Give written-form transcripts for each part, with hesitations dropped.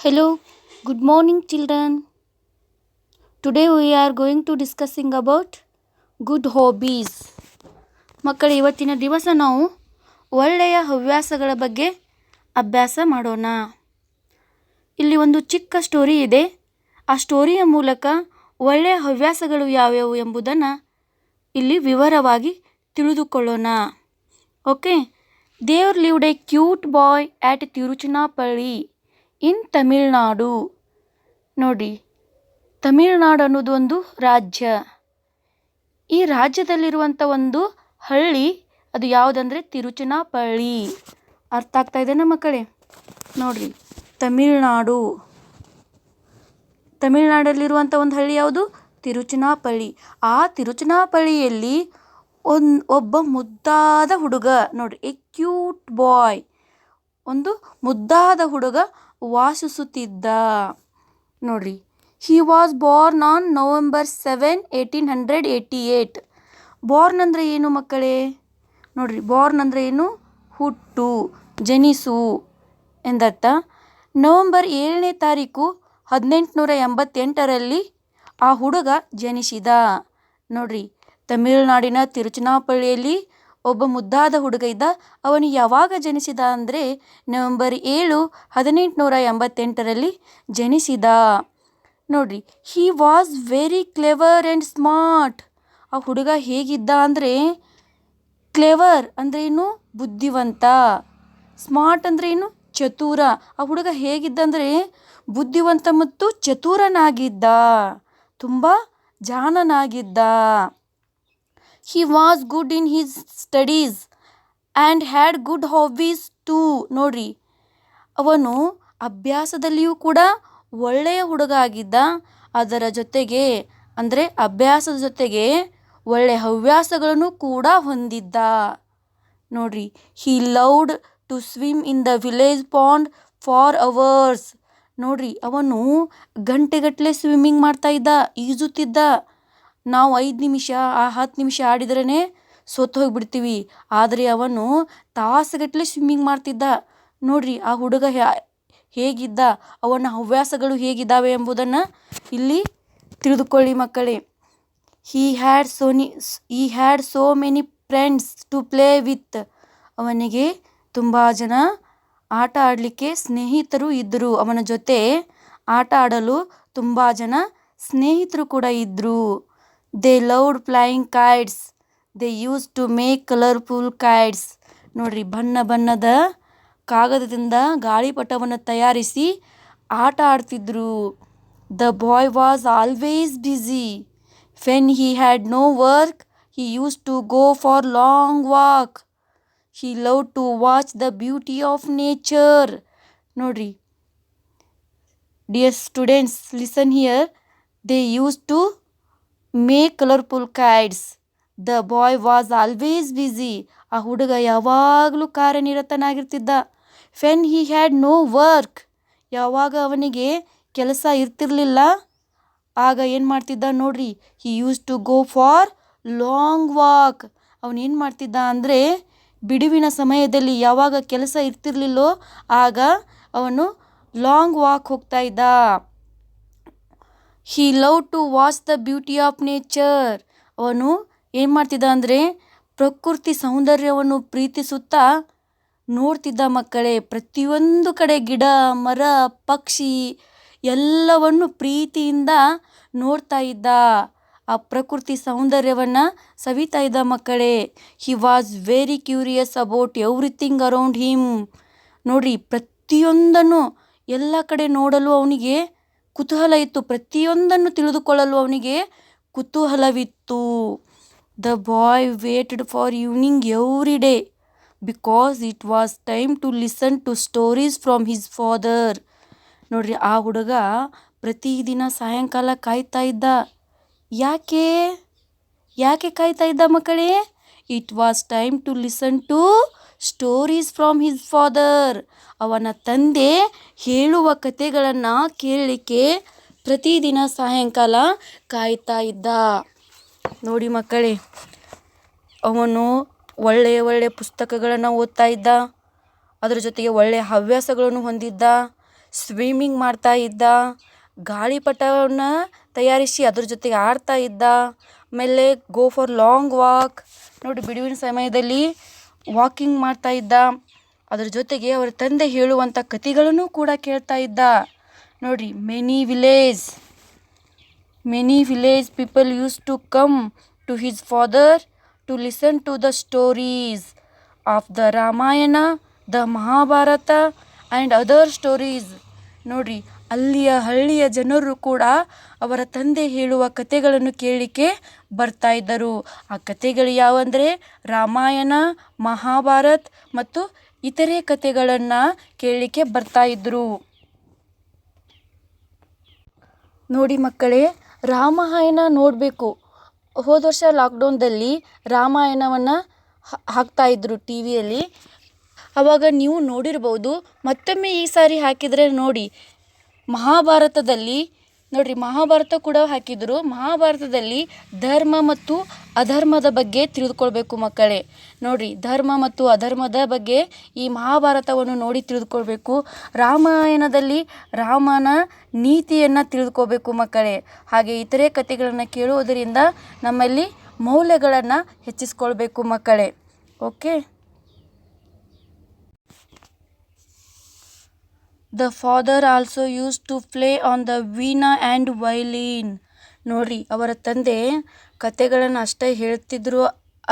Hello, good morning children. Today we are going to discussing about good hobbies. ಮಕ್ಕಳು ಇವತ್ತಿನ ದಿವಸ ನಾವು ಒಳ್ಳೆಯ ಹವ್ಯಾಸಗಳ ಬಗ್ಗೆ ಅಭ್ಯಾಸ ಮಾಡೋಣ. ಇಲ್ಲಿ ಒಂದು ಚಿಕ್ಕ ಸ್ಟೋರಿ ಇದೆ. ಆ ಸ್ಟೋರಿಯ ಮೂಲಕ ಒಳ್ಳೆಯ ಹವ್ಯಾಸಗಳು ಯಾವ್ಯಾವು ಎಂಬುದನ್ನು ಇಲ್ಲಿ ವಿವರವಾಗಿ ತಿಳಿದುಕೊಳ್ಳೋಣ. Okay. There lived a cute boy at Tiruchirappalli in Tamil Nadu. ನೋಡಿ, ತಮಿಳ್ನಾಡು ಅನ್ನೋದು ಒಂದು ರಾಜ್ಯ. ಈ ರಾಜ್ಯದಲ್ಲಿರುವಂಥ ಒಂದು ಹಳ್ಳಿ ಅದು ಯಾವುದಂದರೆ ತಿರುಚನಾಪಳ್ಳಿ. ಅರ್ಥ ಆಗ್ತಾ ಇದೆನಾ ಮಕ್ಕಳೇ? ನೋಡ್ರಿ, ತಮಿಳ್ನಾಡಲ್ಲಿರುವಂಥ ಒಂದು ಹಳ್ಳಿ ಯಾವುದು? ತಿರುಚನಾಪಳ್ಳಿ. ಆ ತಿರುಚನಾಪಳ್ಳಿಯಲ್ಲಿ ಒಬ್ಬ ಮುದ್ದಾದ ಹುಡುಗ, ನೋಡ್ರಿ, ಎ ಕ್ಯೂಟ್ ಬಾಯ್, ಒಂದು ಮುದ್ದಾದ ಹುಡುಗ ವಾಸಿಸುತ್ತಿದ್ದ. ನೋಡ್ರಿ, he was Born on November 7, 1888. Born ಅಂದರೆ ಏನು ಮಕ್ಕಳೇ? ನೋಡ್ರಿ, ಬಾರ್ನ್ ಅಂದರೆ ಏನು? ಹುಟ್ಟು, ಜನಿಸು ಎಂದರ್ಥ. ನವೆಂಬರ್ 7ನೇ ತಾರೀಕು 1888ರಲ್ಲಿ ಆ ಹುಡುಗ ಜನಿಸಿದ. ನೋಡ್ರಿ, ತಮಿಳುನಾಡಿನ ತಿರುಚನಾಪಳ್ಳಿಯಲ್ಲಿ ಒಬ್ಬ ಮುದ್ದಾದ ಹುಡುಗ ಇದ್ದ. ಅವನು ಯಾವಾಗ ಜನಿಸಿದ ಅಂದರೆ ನವೆಂಬರ್ 7, 1888ರಲ್ಲಿ ಜನಿಸಿದ. ನೋಡ್ರಿ, he was very clever and smart. ಆ ಹುಡುಗ ಹೇಗಿದ್ದ ಅಂದರೆ, ಕ್ಲೆವರ್ ಅಂದ್ರೇನು? ಬುದ್ಧಿವಂತ. ಸ್ಮಾರ್ಟ್ ಅಂದ್ರೇನು? ಚತುರ. ಆ ಹುಡುಗ ಹೇಗಿದ್ದ ಅಂದರೆ ಬುದ್ಧಿವಂತ ಮತ್ತು ಚತುರನಾಗಿದ್ದ, ತುಂಬ ಜಾಣನಾಗಿದ್ದ. He was good in his studies and had good hobbies too. ನೋಡ್ರಿ, ಅವನು ಅಭ್ಯಾಸದಲ್ಲಿಯೂ ಕೂಡ ಒಳ್ಳೆಯ ಹುಡುಗ ಆಗಿದ್ದ. ಅದರ ಜೊತೆಗೆ ಅಂದರೆ ಅಭ್ಯಾಸದ ಜೊತೆಗೆ ಒಳ್ಳೆಯ ಹವ್ಯಾಸಗಳನ್ನು ಕೂಡ ಹೊಂದಿದ್ದ. ನೋಡ್ರಿ, he loved to swim in the village pond for hours. ನೋಡ್ರಿ, ಅವನು ಗಂಟೆಗಟ್ಟಲೆ ಸ್ವಿಮ್ಮಿಂಗ್ ಮಾಡ್ತಾ ಇದ್ದ, ಈಜುತ್ತಿದ್ದ. ನಾವು 5 ನಿಮಿಷ 10 ನಿಮಿಷ ಆಡಿದ್ರೇ ಸೋತು ಹೋಗಿಬಿಡ್ತೀವಿ, ಆದರೆ ಅವನು ತಾಸುಗಟ್ಟಲೆ ಸ್ವಿಮ್ಮಿಂಗ್ ಮಾಡ್ತಿದ್ದ. ನೋಡ್ರಿ, ಆ ಹುಡುಗ ಹೇಗಿದ್ದ, ಅವನ ಹವ್ಯಾಸಗಳು ಹೇಗಿದ್ದಾವೆ ಎಂಬುದನ್ನು ಇಲ್ಲಿ ತಿಳಿದುಕೊಳ್ಳಿ ಮಕ್ಕಳೇ. He had so many friends to play with. ಅವನಿಗೆ ತುಂಬ ಜನ ಆಟ ಆಡಲಿಕ್ಕೆ ಸ್ನೇಹಿತರು ಇದ್ದರು. ಅವನ ಜೊತೆ ಆಟ ಆಡಲು ತುಂಬ ಜನ ಸ್ನೇಹಿತರು ಕೂಡ ಇದ್ದರು. They loved flying kites. They use to make colourful kites. ನೋಡ್ರಿ, ಬಣ್ಣ ಬಣ್ಣದ ಕಾಗದದಿಂದ ಗಾಳಿಪಟವನ್ನು ತಯಾರಿಸಿ ಆಟ ಆಡ್ತಿದ್ರು. The boy was always busy. When he had no work he use to go for long walk. He love to watch the beauty of nature. ನೋಡ್ರಿ, dear students, listen here. They use to make colourful kites. The boy was always busy. ಆ ಹುಡುಗ ಯಾವಾಗಲೂ ಕಾರ್ಯನಿರತನಾಗಿರ್ತಿದ್ದ. When he had no work, ಯಾವಾಗ ಅವನಿಗೆ ಕೆಲಸ ಇರ್ತಿರ್ಲಿಲ್ಲ ಆಗ ಏನು ಮಾಡ್ತಿದ್ದ ನೋಡ್ರಿ, he use to go for long walk. ಅವನೇನು ಮಾಡ್ತಿದ್ದ ಅಂದರೆ ಬಿಡುವಿನ ಸಮಯದಲ್ಲಿ ಯಾವಾಗ ಕೆಲಸ ಇರ್ತಿರ್ಲಿಲ್ಲೋ ಆಗ ಅವನು ಲಾಂಗ್ ವಾಕ್ ಹೋಗ್ತಾ ಇದ್ದ. He love to watch the beauty of nature. ಅವನು ಏನು ಮಾಡ್ತಿದ್ದ ಅಂದರೆ ಪ್ರಕೃತಿ ಸೌಂದರ್ಯವನ್ನು ಪ್ರೀತಿಸುತ್ತಾ ನೋಡ್ತಿದ್ದ ಮಕ್ಕಳೇ. ಪ್ರತಿಯೊಂದು ಕಡೆ ಗಿಡ ಮರ ಪಕ್ಷಿ ಎಲ್ಲವನ್ನು ಪ್ರೀತಿಯಿಂದ ನೋಡ್ತಾ ಇದ್ದ. ಆ ಪ್ರಕೃತಿ ಸೌಂದರ್ಯವನ್ನು ಸವಿತಾ ಇದ್ದ ಮಕ್ಕಳೇ. He was very curious about everything around him. ನೋಡ್ರಿ, ಪ್ರತಿಯೊಂದನ್ನು ಎಲ್ಲ ಕಡೆ ನೋಡಲು ಅವನಿಗೆ ಕುತೂಹಲ ಇತ್ತು. ಪ್ರತಿಯೊಂದನ್ನು ತಿಳಿದುಕೊಳ್ಳಲು ಅವನಿಗೆ ಕುತೂಹಲವಿತ್ತು. The boy waited for evening every day because it was time to listen to stories from his father. ನೋಡ್ರಿ, ಆ ಹುಡುಗ ಪ್ರತಿದಿನ ಸಾಯಂಕಾಲ ಕಾಯ್ತಾ ಇದ್ದ. ಯಾಕೆ ಕಾಯ್ತಾ ಇದ್ದ ಮಕ್ಕಳೇ? It was time to listen to stories from his father. ಅವನ ತಂದೆ ಹೇಳುವ ಕಥೆಗಳನ್ನು ಕೇಳಲಿಕ್ಕೆ ಪ್ರತಿದಿನ ಸಾಯಂಕಾಲ ಕಾಯ್ತಾ ಇದ್ದ. ನೋಡಿ ಮಕ್ಕಳೇ, ಅವನು ಒಳ್ಳೆಯ ಪುಸ್ತಕಗಳನ್ನು ಓದ್ತಾ ಇದ್ದ. ಅದರ ಜೊತೆಗೆ ಒಳ್ಳೆಯ ಹವ್ಯಾಸಗಳನ್ನು ಹೊಂದಿದ್ದ. ಸ್ವಿಮ್ಮಿಂಗ್ ಮಾಡ್ತಾ ಇದ್ದ, ಗಾಳಿಪಟವನ್ನು ತಯಾರಿಸಿ ಅದ್ರ ಜೊತೆಗೆ ಆಡ್ತಾ ಇದ್ದ. ಆಮೇಲೆ ಗೋ ಫಾರ್ ಲಾಂಗ್ ವಾಕ್, ನೋಡಿ ಬಿಡುವಿನ ಸಮಯದಲ್ಲಿ ವಾಕಿಂಗ್ ಮಾಡ್ತಾ ಇದ್ದ. ಅದ್ರ ಜೊತೆಗೆ ಅವರ ತಂದೆ ಹೇಳುವಂಥ ಕಥೆಗಳನ್ನು ಕೂಡ ಕೇಳ್ತಾ ಇದ್ದ. ನೋಡ್ರಿ, many village people use to come to his father to listen to the stories of the Ramayana, the Mahabharata and other stories. ನೋಡ್ರಿ, ಅಲ್ಲಿಯ ಹಳ್ಳಿಯ ಜನರು ಕೂಡ ಅವರ ತಂದೆ ಹೇಳುವ ಕಥೆಗಳನ್ನು ಕೇಳಲಿಕ್ಕೆ ಬರ್ತಾ ಇದ್ದರು. ಆ ಕಥೆಗಳು ಯಾವಂದರೆ ರಾಮಾಯಣ, ಮಹಾಭಾರತ್ ಮತ್ತು ಇತರೆ ಕಥೆಗಳನ್ನು ಕೇಳಲಿಕ್ಕೆ ಬರ್ತಾ ಇದ್ದರು. ನೋಡಿ ಮಕ್ಕಳೇ, ರಾಮಾಯಣ ನೋಡಬೇಕು. ಹೋದ ವರ್ಷ ಲಾಕ್ಡೌನ್ದಲ್ಲಿ ರಾಮಾಯಣವನ್ನು ಹಾಕ್ತಾ ಇದ್ರು ಟಿ ವಿಯಲ್ಲಿ. ಆವಾಗ ನೀವು ನೋಡಿರ್ಬೋದು. ಮತ್ತೊಮ್ಮೆ ಈ ಸಾರಿ ಹಾಕಿದರೆ ನೋಡಿ, ಮಹಾಭಾರತ ಕೂಡ ಹಾಕಿದರು. ಮಹಾಭಾರತದಲ್ಲಿ ಧರ್ಮ ಮತ್ತು ಅಧರ್ಮದ ಬಗ್ಗೆ ತಿಳಿದುಕೊಳ್ಬೇಕು ಮಕ್ಕಳೇ. ನೋಡ್ರಿ, ಧರ್ಮ ಮತ್ತು ಅಧರ್ಮದ ಬಗ್ಗೆ ಈ ಮಹಾಭಾರತವನ್ನು ನೋಡಿ ತಿಳಿದುಕೊಳ್ಬೇಕು. ರಾಮಾಯಣದಲ್ಲಿ ರಾಮನ ನೀತಿಯನ್ನು ತಿಳಿದುಕೋಬೇಕು ಮಕ್ಕಳೇ. ಹಾಗೆ ಇತರೆ ಕಥೆಗಳನ್ನು ಕೇಳುವುದರಿಂದ ನಮ್ಮಲ್ಲಿ ಮೌಲ್ಯಗಳನ್ನು ಹೆಚ್ಚಿಸ್ಕೊಳ್ಬೇಕು ಮಕ್ಕಳೇ. Okay. The father also used to play on the Veena and violin. ನೋಡ್ರಿ, ಅವರ ತಂದೆ ಕತೆಗಳನ್ನು ಅಷ್ಟೇ ಹೇಳ್ತಿದ್ರು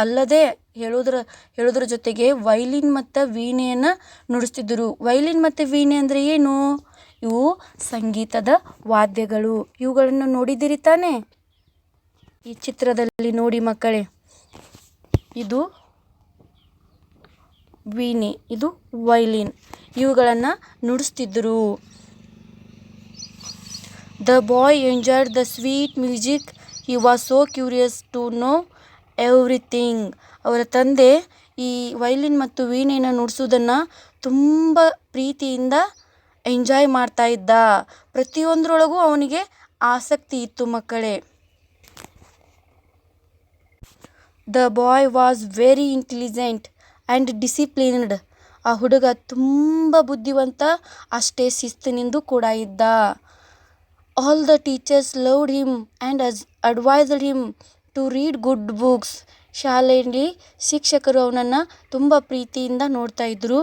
ಅಲ್ಲದೆ ಹೇಳೋದ್ರ ಜೊತೆಗೆ ವೈಲಿನ್ ಮತ್ತು ವೀಣೆಯನ್ನು ನುಡಿಸ್ತಿದ್ರು. ವೈಲಿನ್ ಮತ್ತು ವೀಣೆ ಅಂದರೆ ಏನು? ಇವು ಸಂಗೀತದ ವಾದ್ಯಗಳು. ಇವುಗಳನ್ನು ನೋಡಿದಿರಿ ತಾನೇ? ಈ ಚಿತ್ರದಲ್ಲಿ ನೋಡಿ ಮಕ್ಕಳೇ, ಇದು ವೀಣೆ, ಇದು ವೈಲಿನ್. ಇವುಗಳನ್ನು ನುಡಿಸ್ತಿದ್ರು. The boy enjoyed the sweet music. He was so curious to know everything. ಅವರ ತಂದೆ ಈ ವೈಲಿನ್ ಮತ್ತು ವೀಣೆಯನ್ನು ನುಡಿಸೋದನ್ನು ತುಂಬ ಪ್ರೀತಿಯಿಂದ ಎಂಜಾಯ್ ಮಾಡ್ತಾ ಇದ್ದ. ಪ್ರತಿಯೊಂದರೊಳಗೂ ಅವನಿಗೆ ಆಸಕ್ತಿ ಇತ್ತು ಮಕ್ಕಳೇ. The boy was very intelligent and disciplined. ಆ ಹುಡುಗ ತುಂಬ ಬುದ್ಧಿವಂತ, ಅಷ್ಟೇ ಶಿಸ್ತಿನಿಂದ ಕೂಡ ಇದ್ದ. All the teachers loved him and advised him to read good books. ಶಾಲೆಯಲ್ಲಿ ಶಿಕ್ಷಕರು ಅವನನ್ನು ತುಂಬ ಪ್ರೀತಿಯಿಂದ ನೋಡ್ತಾ ಇದ್ದರು.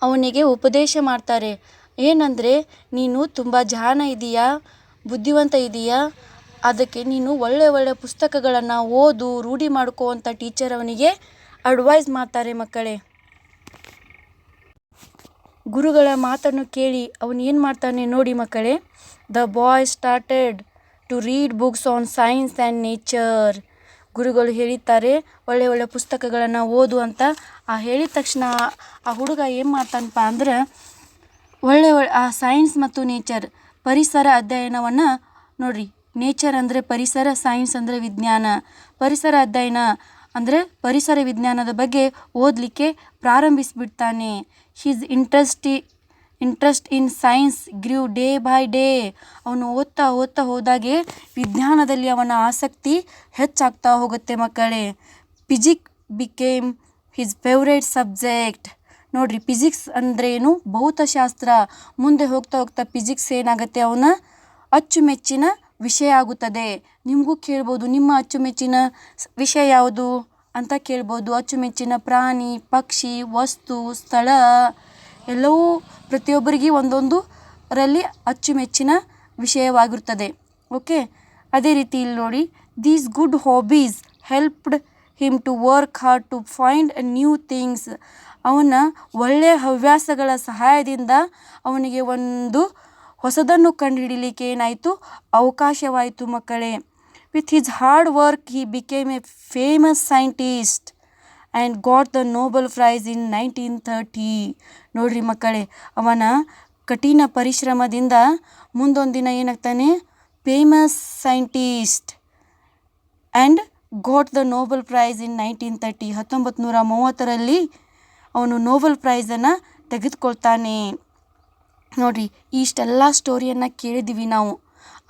ಅವನಿಗೆ ಉಪದೇಶ ಮಾಡ್ತಾರೆ. ಏನಂದರೆ, ನೀನು ತುಂಬ ಜಾಣ ಇದೆಯಾ, ಬುದ್ಧಿವಂತ ಇದೆಯಾ, ಅದಕ್ಕೆ ನೀನು ಒಳ್ಳೆಯ ಪುಸ್ತಕಗಳನ್ನು ಓದು, ರೂಢಿ ಮಾಡ್ಕೋ ಅಂತ ಟೀಚರ್ ಅವನಿಗೆ ಅಡ್ವೈಸ್ ಮಾಡ್ತಾರೆ ಮಕ್ಕಳೇ. ಗುರುಗಳ ಮಾತನ್ನು ಕೇಳಿ ಅವನು ಏನು ಮಾಡ್ತಾನೆ ನೋಡಿ ಮಕ್ಕಳೇ. The boy started to read books on science and nature. ಗುರುಗಳು ಹೇಳಿದ್ದಾರೆ ಒಳ್ಳೆ ಪುಸ್ತಕಗಳನ್ನು ಓದು ಅಂತ. ಹೇಳಿದ ತಕ್ಷಣ ಆ ಹುಡುಗ ಏನು ಮಾಡ್ತಾನಪ್ಪ ಅಂದ್ರೆ, ಆ ಸೈನ್ಸ್ ಮತ್ತು ನೇಚರ್, ಪರಿಸರ ಅಧ್ಯಯನವನ್ನು ನೋಡ್ರಿ. ನೇಚರ್ ಅಂದರೆ ಪರಿಸರ, ಸೈನ್ಸ್ ಅಂದರೆ ವಿಜ್ಞಾನ. ಪರಿಸರ ಅಧ್ಯಯನ ಅಂದರೆ ಪರಿಸರ ವಿಜ್ಞಾನದ ಬಗ್ಗೆ ಓದಲಿಕ್ಕೆ ಪ್ರಾರಂಭಿಸಿಬಿಡ್ತಾನೆ. His interest in science grew day by day. ಅವನು ಓದ್ತಾ ಹೋದಾಗೆ ವಿಜ್ಞಾನದಲ್ಲಿ ಅವನ ಆಸಕ್ತಿ ಹೆಚ್ಚಾಗ್ತಾ ಹೋಗುತ್ತೆ ಮಕ್ಕಳೇ. Physics became his favourite subject. ನೋಡ್ರಿ, ಫಿಸಿಕ್ಸ್ ಅಂದ್ರೆ ಏನು? ಭೌತಶಾಸ್ತ್ರ. ಮುಂದೆ ಹೋಗ್ತಾ ಫಿಸಿಕ್ಸ್ ಏನಾಗುತ್ತೆ, ಅವನ ಅಚ್ಚುಮೆಚ್ಚಿನ ವಿಷಯ ಆಗುತ್ತದೆ. ನಿಮಗೂ ಕೇಳ್ಬೋದು, ನಿಮ್ಮ ಅಚ್ಚುಮೆಚ್ಚಿನ ವಿಷಯ ಯಾವುದು ಅಂತ ಕೇಳ್ಬೋದು. ಅಚ್ಚುಮೆಚ್ಚಿನ ಪ್ರಾಣಿ, ಪಕ್ಷಿ, ವಸ್ತು, ಸ್ಥಳ ಎಲ್ಲವೂ ಪ್ರತಿಯೊಬ್ಬರಿಗೆ ಒಂದೊಂದರಲ್ಲಿ ಅಚ್ಚುಮೆಚ್ಚಿನ ವಿಷಯವಾಗಿರುತ್ತದೆ. ಓಕೆ. ಅದೇ ರೀತಿ ಇಲ್ಲಿ ನೋಡಿ, these good hobbies helped him to work hard to find new things. ಅವನ ಒಳ್ಳೆಯ ಹವ್ಯಾಸಗಳ ಸಹಾಯದಿಂದ ಅವನಿಗೆ ಒಂದು ಹೊಸದನ್ನು ಕಂಡುಹಿಡಿಯಲಿಕ್ಕೆ ಏನಾಯಿತು, ಅವಕಾಶವಾಯಿತು ಮಕ್ಕಳೇ. With his hard work he became a famous scientist and got the Nobel prize in 1930. ನೋಡ್ರಿ ಮಕ್ಕಳೇ, ಅವನ ಕಠಿಣ ಪರಿಶ್ರಮದಿಂದ ಮುಂದೊಂದು ದಿನ ಏನಾಗ್ತಾನೆ, famous scientist and got the Nobel prize in 1930. 1930ರಲ್ಲಿ ಅವನು ನೋಬೆಲ್ ಪ್ರೈಸನ್ನು ತೆಗೆದುಕೊಳ್ತಾನೆ. ನೋಡ್ರಿ, ಇಷ್ಟೆಲ್ಲ ಸ್ಟೋರಿಯನ್ನು ಕೇಳಿದ್ದೀವಿ ನಾವು.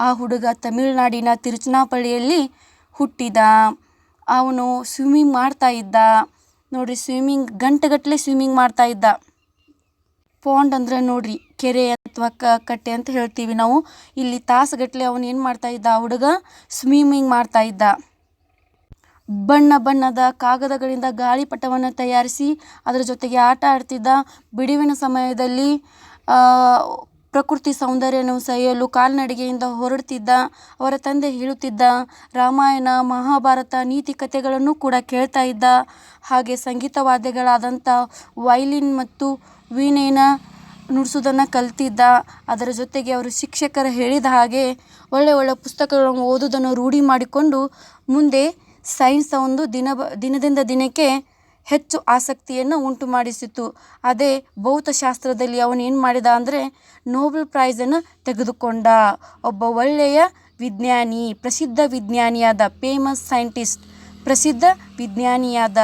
ಆ ಹುಡುಗ ತಮಿಳುನಾಡಿನ ತಿರುಚನಾಪಳ್ಳಿಯಲ್ಲಿ ಹುಟ್ಟಿದ. ಅವನು ಸ್ವಿಮ್ಮಿಂಗ್ ಮಾಡ್ತಾ ಇದ್ದ. ನೋಡ್ರಿ, ಗಂಟೆಗಟ್ಟಲೆ ಸ್ವಿಮ್ಮಿಂಗ್ ಮಾಡ್ತಾ ಇದ್ದ. ಪಾಂಡ್ ಅಂದರೆ ನೋಡ್ರಿ ಕೆರೆ ಅಥವಾ ಕಟ್ಟೆ ಅಂತ ಹೇಳ್ತೀವಿ ನಾವು. ಇಲ್ಲಿ ತಾಸುಗಟ್ಟಲೆ ಅವನು ಏನು ಮಾಡ್ತಾ ಇದ್ದ, ಹುಡುಗ ಸ್ವಿಮ್ಮಿಂಗ್ ಮಾಡ್ತಾ ಇದ್ದ. ಬಣ್ಣ ಬಣ್ಣದ ಕಾಗದಗಳಿಂದ ಗಾಳಿಪಟವನ್ನು ತಯಾರಿಸಿ ಅದರ ಜೊತೆಗೆ ಆಟ ಆಡ್ತಿದ್ದ. ಬಿಡುವಿನ ಸಮಯದಲ್ಲಿ ಪ್ರಕೃತಿ ಸೌಂದರ್ಯವನ್ನು ಸವಿಯಲು ಕಾಲ್ನಡಿಗೆಯಿಂದ ಹೊರಡ್ತಿದ್ದ. ಅವರ ತಂದೆ ಹೇಳುತ್ತಿದ್ದ ರಾಮಾಯಣ, ಮಹಾಭಾರತ, ನೀತಿ ಕಥೆಗಳನ್ನು ಕೂಡ ಕೇಳ್ತಾ ಇದ್ದ. ಹಾಗೆ ಸಂಗೀತ ವಾದ್ಯಗಳಾದಂಥ ವಯಲಿನ್ ಮತ್ತು ವೀಣೆನ ನುಡಿಸೋದನ್ನು ಕಲ್ತಿದ್ದ. ಅದರ ಜೊತೆಗೆ ಅವರು ಶಿಕ್ಷಕರು ಹೇಳಿದ ಹಾಗೆ ಒಳ್ಳೆ ಪುಸ್ತಕಗಳನ್ನು ಓದೋದನ್ನು ರೂಢಿ ಮಾಡಿಕೊಂಡು ಮುಂದೆ ಸೈನ್ಸ್ ಒಂದು ದಿನದಿಂದ ದಿನಕ್ಕೆ ಹೆಚ್ಚು ಆಸಕ್ತಿಯನ್ನು ಉಂಟು ಮಾಡಿಸಿತು. ಅದೇ ಭೌತಶಾಸ್ತ್ರದಲ್ಲಿ ಅವನು ಏನು ಮಾಡಿದ ಅಂದರೆ ನೋಬೆಲ್ ಪ್ರೈಸನ್ನು ತೆಗೆದುಕೊಂಡ. ಒಬ್ಬ ಒಳ್ಳೆಯ ವಿಜ್ಞಾನಿ, ಪ್ರಸಿದ್ಧ ವಿಜ್ಞಾನಿಯಾದ, ಫೇಮಸ್ ಸೈಂಟಿಸ್ಟ್, ಪ್ರಸಿದ್ಧ ವಿಜ್ಞಾನಿಯಾದ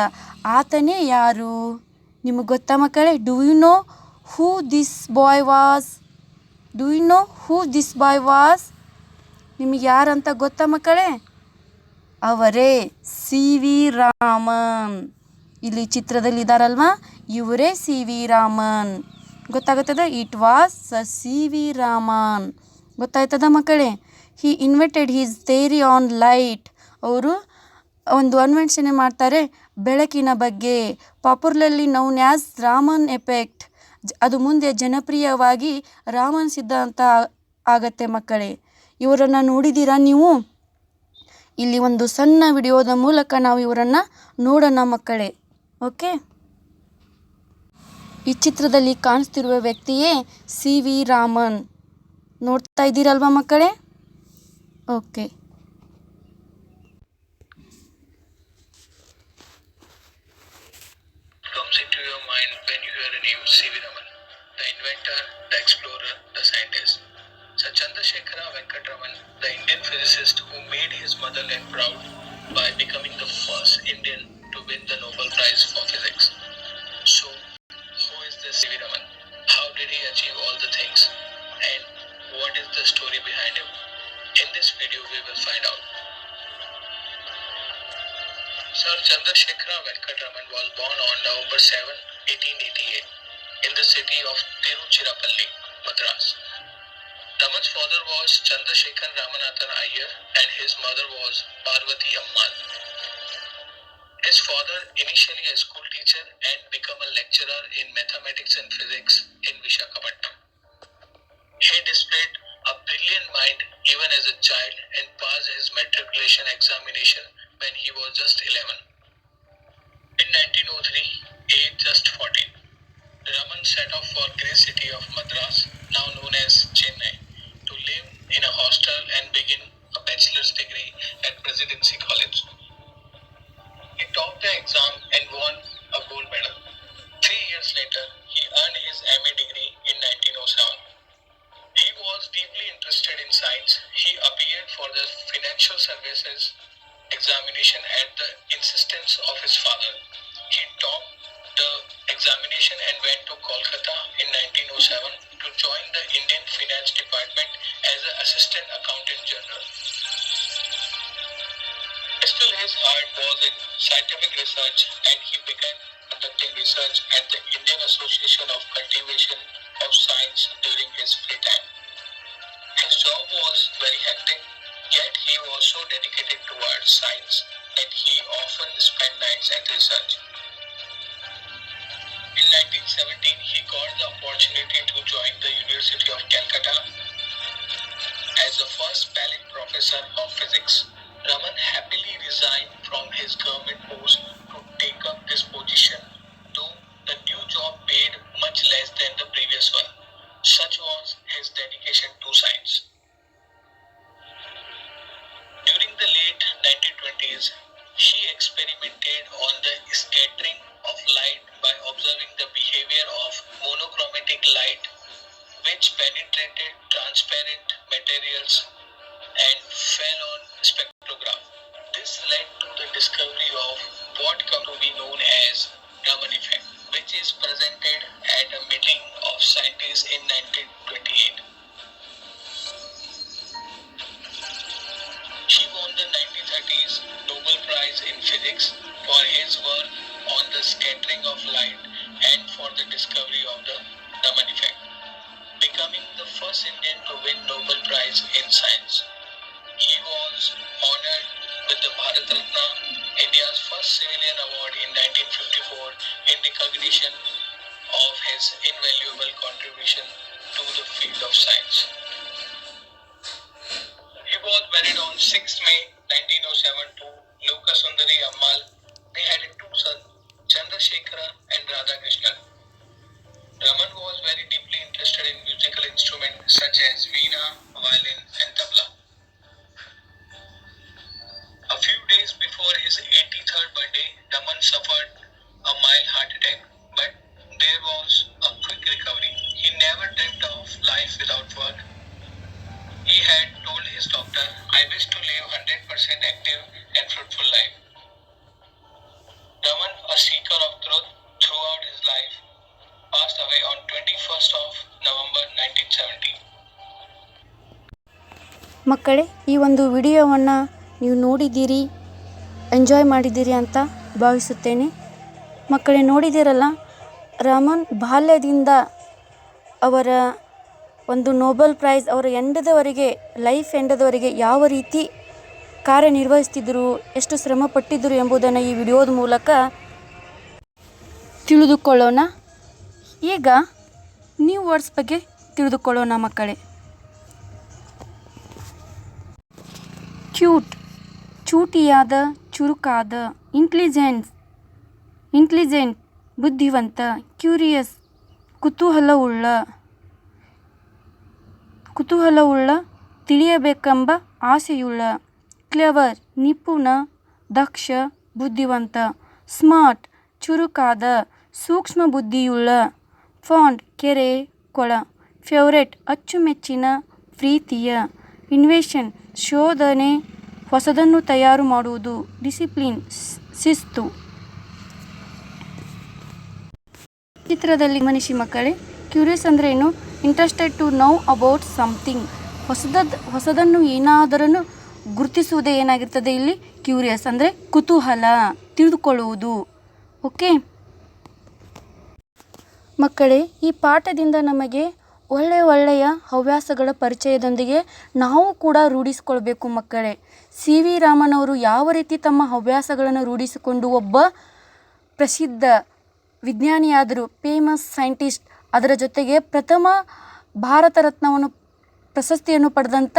ಆತನೇ ಯಾರು ನಿಮಗೆ ಗೊತ್ತಾ ಮಕ್ಕಳೇ? Do you know who this boy was? ನಿಮಗೆ ಯಾರಂತ ಗೊತ್ತಾ ಮಕ್ಕಳೇ? ಅವರೇ ಸಿ ವಿ ರಾಮನ್. ಇಲ್ಲಿ ಚಿತ್ರದಲ್ಲಿ ಇದ್ದಾರಲ್ವಾ, ಇವರೇ ಸಿ ವಿ ರಾಮನ್. ಗೊತ್ತಾಗುತ್ತದೆ? It was C V Raman. ಗೊತ್ತಾಯ್ತದ ಮಕ್ಕಳೇ? He invented his theory on light. ಅವರು ಒಂದು ಅನ್ವೆನ್ಷನ್ ಮಾಡ್ತಾರೆ ಬೆಳಕಿನ ಬಗ್ಗೆ. Popularly known as Raman effect. ಅದು ಮುಂದೆ ಜನಪ್ರಿಯವಾಗಿ ರಾಮನ್ ಸಿದ್ಧಾಂತ ಆಗತ್ತೆ ಮಕ್ಕಳೇ. ಇವರನ್ನು ನೋಡಿದ್ದೀರಾ ನೀವು? ಇಲ್ಲಿ ಒಂದು ಸಣ್ಣ ವಿಡಿಯೋದ ಮೂಲಕ ನಾವು ಇವರನ್ನು ನೋಡೋಣ ಮಕ್ಕಳೇ. ಓಕೆ, ಈ ಚಿತ್ರದಲ್ಲಿ ಕಾಣಿಸ್ತಿರುವ ವ್ಯಕ್ತಿಯೇ ಸಿ ವಿ ರಾಮನ್. ನೋಡ್ತಾ ಇದ್ದೀರಲ್ವಾ ಮಕ್ಕಳೇ? Okay, comes into your mind when you hear the name C.V. Raman, the inventor, the explorer, the scientist. Sir Chandrasekhara Venkataraman, the Indian physicist who made his motherland proud by becoming the first Indian to win the Nobel Prize for Physics. So, who is this C.V. Raman? How did he achieve all the things? And what is the story behind him? In this video, we will find out. Sir Chandrasekhara Venkataraman was born on November 7, 1888 in the city of Tiruchirappalli, Madras. Raman's father was Chandrasekhar Ramanathan Iyer and his mother was Parvati Ammal. His father initially a school teacher and became a lecturer in mathematics and physics in Visakhapatnam. He displayed a brilliant mind even as a child and passed his matriculation examination when he was just 11. In 1903, aged just 14, Raman set off for great city of Madras, now known as Chennai, to live in a hostel and begin a bachelor's degree at Presidency College. He topped the exam and won a gold medal. 3 years later, he earned his MA degree in 1907. He was deeply interested in science. He appeared for the financial services examination at the insistence of his father. He topped the examination and went to Kolkata in 1907 to join the Indian Finance Department as an assistant accountant general. Still his heart was in scientific research and he began conducting research at the Indian Association of Cultivation of Science during his free time. His job was very hectic, yet he was so dedicated towards science that he often spent nights at research. In 1917, he got the opportunity to join the University of Calcutta as the first Palick Professor of Physics. Raman happily resigned from his government post to take up this position, though the new job paid much less than the previous one. Such was his dedication to science. During the late 1920s, he experimented on the scattering of light by observing the behavior of monochromatic light, which penetrated transparent materials and fell on spectrograph. This led to the discovery of what come to be known as Raman effect, which is presented at a meeting of scientists in 1928. He won the 1930s Nobel Prize in Physics for his work on the scattering of light and for the discovery of the Raman effect. to win Nobel Prize in Science. He was honored with the Bharat Ratna, India's first civilian award in 1954 in recognition of his invaluable contribution to the field of science. He was married on 6th May 1907 to Lokasundari Ammal. They had two sons, Chandrasekhara and Radhakrishnan. Raman was very deeply interested in musical instruments such as veena, violin and tabla. A few days before his 83rd birthday, Raman suffered a mild heart attack, but there was a quick recovery. He never dreamt of life without work. He had told his doctor, "I wish to live 100% active and fruitful life." Raman, a seeker of truth throughout his life, passed away on 21st of November 1970. ಮಕ್ಕಳೇ, ಈ ಒಂದು ವಿಡಿಯೋವನ್ನು ನೀವು ನೋಡಿದ್ದೀರಿ, enjoy ಮಾಡಿದ್ದೀರಿ ಅಂತ ಭಾವಿಸುತ್ತೇನೆ. ಮಕ್ಕಳೇ, ನೋಡಿದ್ದೀರಲ್ಲ, ರಾಮನ್ ಬಾಲ್ಯದಿಂದ ಅವರ ಒಂದು ನೋಬೆಲ್ ಪ್ರೈಸ್ ಅವರ ಲೈಫ್ ಎಂಡದವರೆಗೆ ಯಾವ ರೀತಿ ಕಾರ್ಯನಿರ್ವಹಿಸ್ತಿದ್ದರು, ಎಷ್ಟು ಶ್ರಮ ಪಟ್ಟಿದ್ದರು ಎಂಬುದನ್ನು ಈ ವಿಡಿಯೋದ ಮೂಲಕ ತಿಳಿದುಕೊಳ್ಳೋಣ. ಈಗ ನ್ಯೂ ವರ್ಡ್ಸ್ ಬಗ್ಗೆ ತಿಳಿದುಕೊಳ್ಳೋಣ ಮಕ್ಕಳೇ. ಕ್ಯೂಟ್, ಚೂಟಿಯಾದ, ಚುರುಕಾದ. ಇಂಟೆಲಿಜೆಂಟ್, ಬುದ್ಧಿವಂತ. ಕ್ಯೂರಿಯಸ್, ಕುತೂಹಲವುಳ್ಳ, ತಿಳಿಯಬೇಕೆಂಬ ಆಸೆಯುಳ್ಳ. ಕ್ಲೆವರ್, ನಿಪುಣ, ದಕ್ಷ, ಬುದ್ಧಿವಂತ. ಸ್ಮಾರ್ಟ್, ಚುರುಕಾದ, ಸೂಕ್ಷ್ಮ ಬುದ್ಧಿಯುಳ್ಳ. ಫಾಂಡ್, ಕೆರೆ, ಕೊಳ. ಫೇವರೆಟ್, ಅಚ್ಚುಮೆಚ್ಚಿನ, ಪ್ರೀತಿಯ. ಇನ್ವೆನ್ಷನ್, ಶೋಧನೆ, ಹೊಸದನ್ನು ತಯಾರು ಮಾಡುವುದು. ಡಿಸಿಪ್ಲಿನ್, ಶಿಸ್ತು. ಚಿತ್ರದಲ್ಲಿ ಗಮನಿಸಿ ಮಕ್ಕಳೇ. ಕ್ಯೂರಿಯಸ್ ಅಂದರೆ ಏನು? Interested to know about something. ಹೊಸದನ್ನು ಏನಾದರೂ ಗುರುತಿಸುವುದೇ ಏನಾಗಿರ್ತದೆ ಇಲ್ಲಿ? ಕ್ಯೂರಿಯಸ್ ಅಂದರೆ ಕುತೂಹಲ, ತಿಳಿದುಕೊಳ್ಳುವುದು. ಓಕೆ ಮಕ್ಕಳೇ, ಈ ಪಾಠದಿಂದ ನಮಗೆ ಒಳ್ಳೆಯ ಹವ್ಯಾಸಗಳ ಪರಿಚಯದೊಂದಿಗೆ ನಾವು ಕೂಡ ರೂಢಿಸಿಕೊಳ್ಬೇಕು ಮಕ್ಕಳೇ. CV ರಾಮನ್ ಅವರು ಯಾವ ರೀತಿ ತಮ್ಮ ಹವ್ಯಾಸಗಳನ್ನು ರೂಢಿಸಿಕೊಂಡು ಒಬ್ಬ ಪ್ರಸಿದ್ಧ ವಿಜ್ಞಾನಿಯಾದರು, ಫೇಮಸ್ ಸೈಂಟಿಸ್ಟ್, ಅದರ ಜೊತೆಗೆ ಪ್ರಥಮ ಭಾರತ ರತ್ನವನ್ನು ಪ್ರಶಸ್ತಿಯನ್ನು ಪಡೆದಂಥ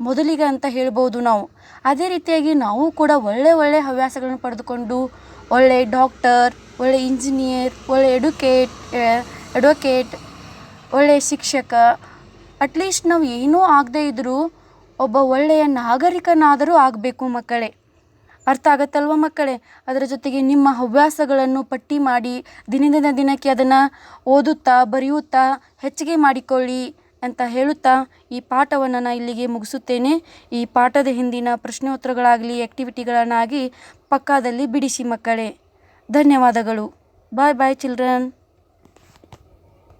ಮೊದಲಿಗ ಅಂತ ಹೇಳ್ಬೋದು ನಾವು. ಅದೇ ರೀತಿಯಾಗಿ ನಾವು ಕೂಡ ಒಳ್ಳೆಯ ಹವ್ಯಾಸಗಳನ್ನು ಪಡೆದುಕೊಂಡು ಒಳ್ಳೆ ಡಾಕ್ಟರ್, ಒಳ್ಳೆ ಇಂಜಿನಿಯರ್, ಒಳ್ಳೆ ಅಡ್ವೊಕೇಟ್, ಒಳ್ಳೆಯ ಶಿಕ್ಷಕ, ಅಟ್ಲೀಸ್ಟ್ ನಾವು ಏನೂ ಆಗದೇ ಇದ್ದರೂ ಒಬ್ಬ ಒಳ್ಳೆಯ ನಾಗರಿಕನಾದರೂ ಆಗಬೇಕು ಮಕ್ಕಳೇ. ಅರ್ಥ ಆಗತ್ತಲ್ವ ಮಕ್ಕಳೇ? ಅದರ ಜೊತೆಗೆ ನಿಮ್ಮ ಹವ್ಯಾಸಗಳನ್ನು ಪಟ್ಟಿ ಮಾಡಿ ದಿನಕ್ಕೆ ಅದನ್ನು ಓದುತ್ತಾ ಬರೆಯುತ್ತಾ ಹೆಚ್ಚಿಗೆ ಮಾಡಿಕೊಳ್ಳಿ ಅಂತ ಹೇಳುತ್ತಾ ಈ ಪಾಠವನ್ನು ನಾನು ಇಲ್ಲಿಗೆ ಮುಗಿಸುತ್ತೇನೆ. ಈ ಪಾಠದ ಹಿಂದಿನ ಪ್ರಶ್ನೋತ್ತರಗಳಾಗಲಿ ಆ್ಯಕ್ಟಿವಿಟಿಗಳನ್ನಾಗಿ ಪಕ್ಕದಲ್ಲಿ ಬಿಡಿಸಿ ಮಕ್ಕಳೇ. ಧನ್ಯವಾದಗಳು. ಬಾಯ್ ಚಿಲ್ಡ್ರನ್.